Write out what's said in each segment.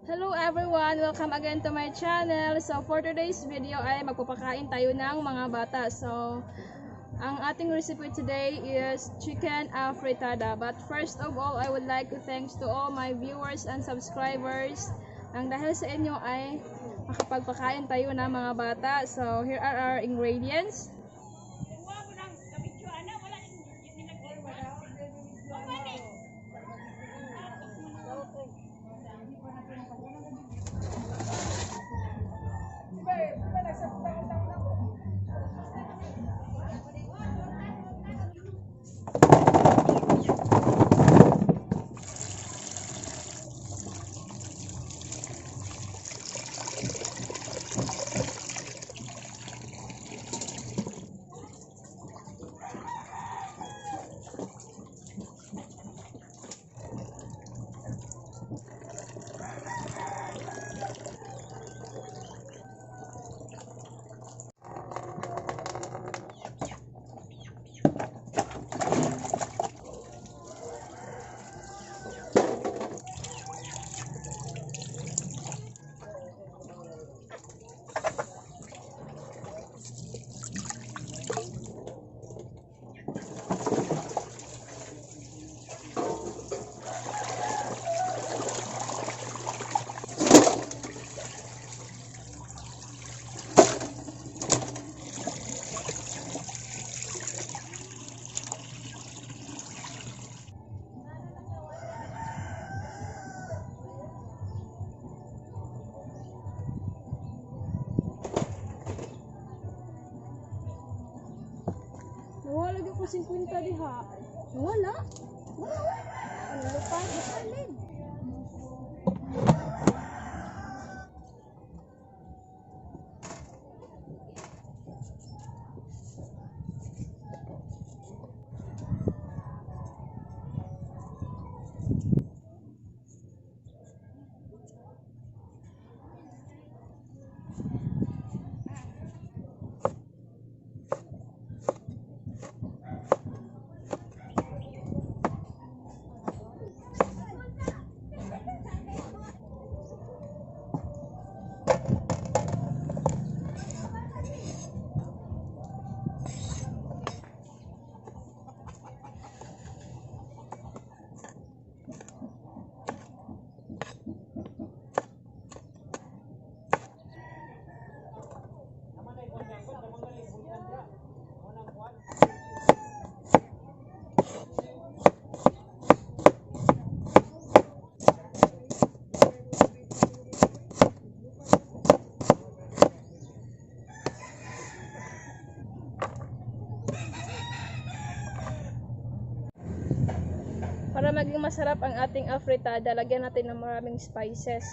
Hello everyone! Welcome again to my channel. So for today's video ay magpapakain tayo ng mga bata. So ang ating recipe today is chicken afritada. But first of all, I would like to thanks to all my viewers and subscribers. Ang dahil sa inyo ay makapagpakain tayo ng mga bata. So here are our ingredients. Nawala ko 50 diha. Wala. Ano lupa? Alin? Para maging masarap ang ating afritada, lagyan natin ng maraming spices.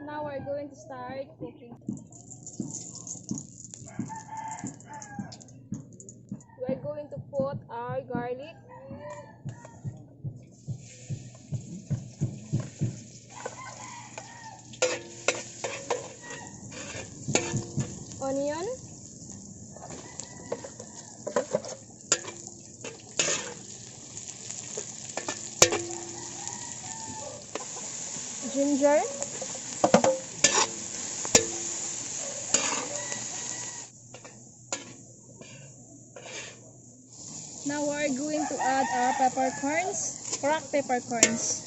Now we're going to start cooking. We're going to put our garlic, onion, ginger, now we're going to add our peppercorns, cracked peppercorns.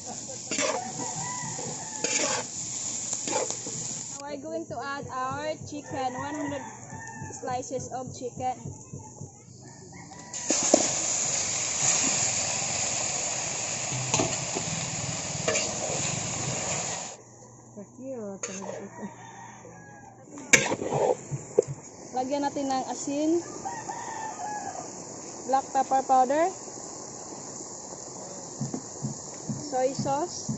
Now we're going to add our chicken, 100 slices of chicken. Lagyan natin ng asin, black pepper powder, soy sauce,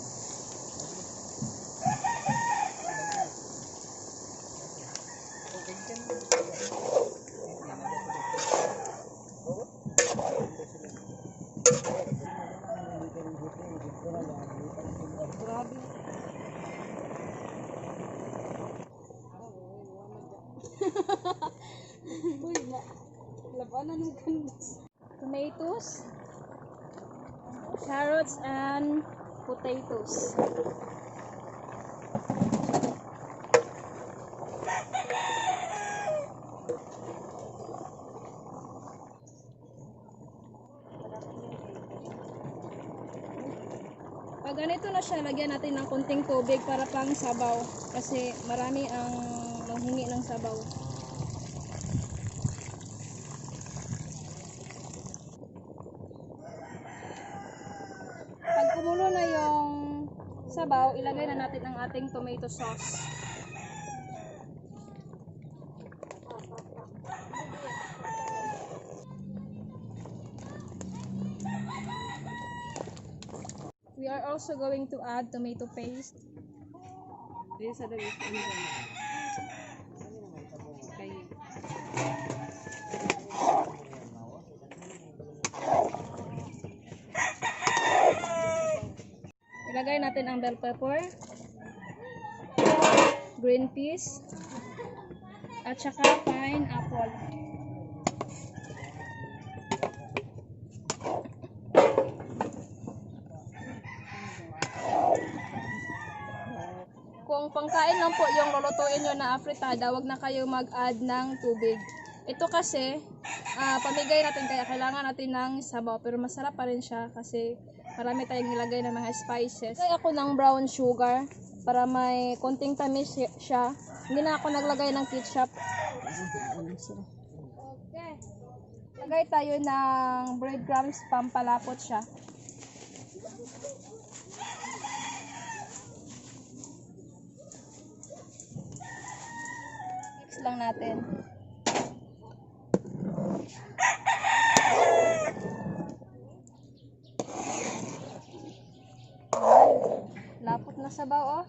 tomatoes, carrots, and potatoes. Pag ganito na siya, lagyan natin ng konting tubig para pang sabaw kasi marami ang manghingi ng sabaw. Pag kumulo na yung sabaw, ilagay na natin ang ating tomato sauce. We are also going to add tomato paste. Ilagay natin ang bell pepper, green peas, at saka pineapple. Kung pangkain lang po yung lulutuin nyo na afritada, wag na kayo mag-add ng tubig. Ito kasi, pamigay natin kaya kailangan natin ng sabaw. Pero masarap pa rin siya kasi marami tayong nilagay ng mga spices. Lagay ako ng brown sugar para may konting tamis siya. Hindi na ako naglagay ng ketchup. Okay. Lagay tayo ng breadcrumbs, pampalapot siya. Mix lang natin. Lapot na sabaw, oh.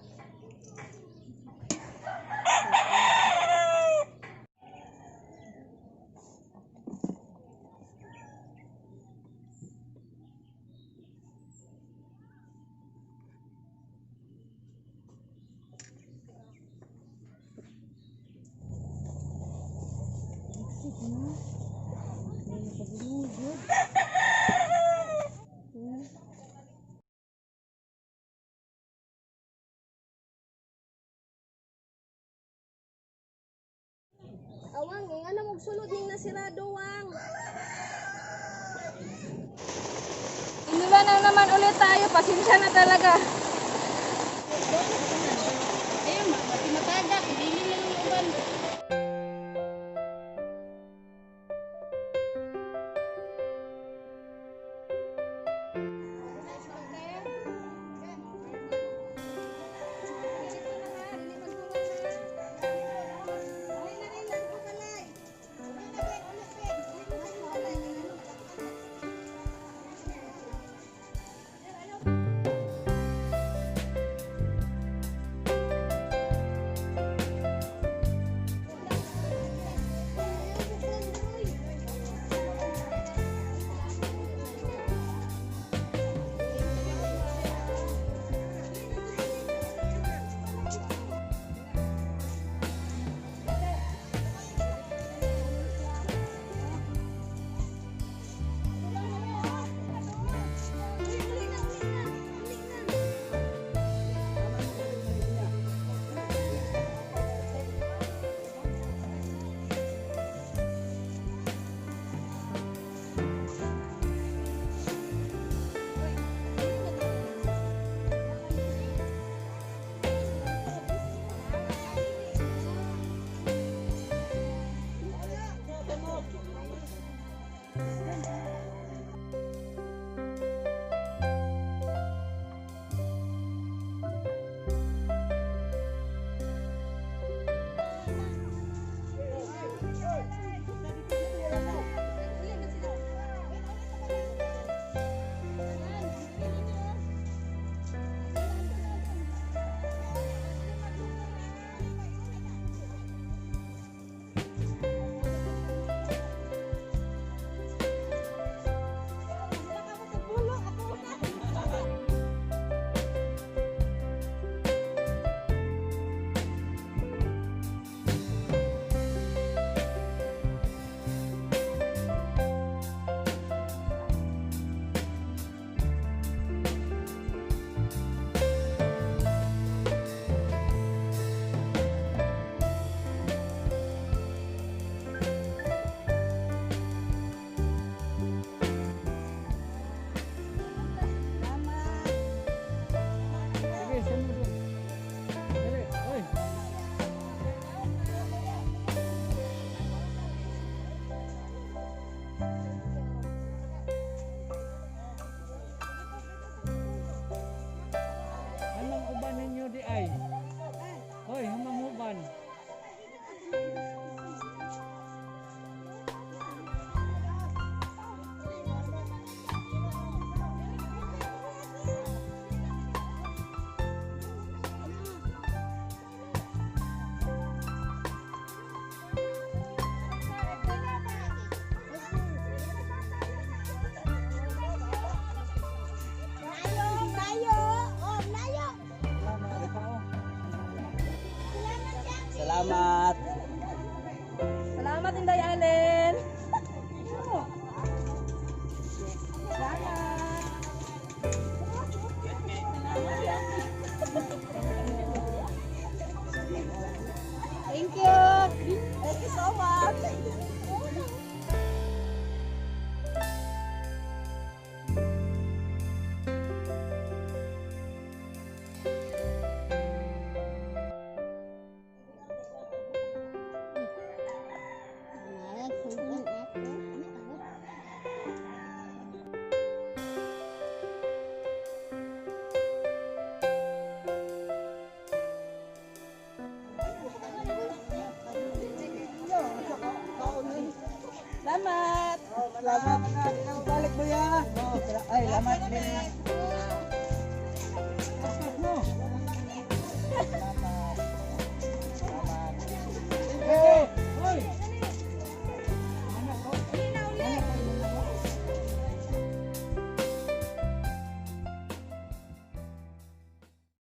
Wang, ano magsulod ning nasirado, Wang? Inulan na naman ulit tayo, pasensya na talaga. Ayun, matagak, hindi nila yung uban. Salamat. Salamat, Inday Allen. Salamat. Thank you. Thank you so much. Salamat. Salamat. Balik mo ya. Ay, salamat din.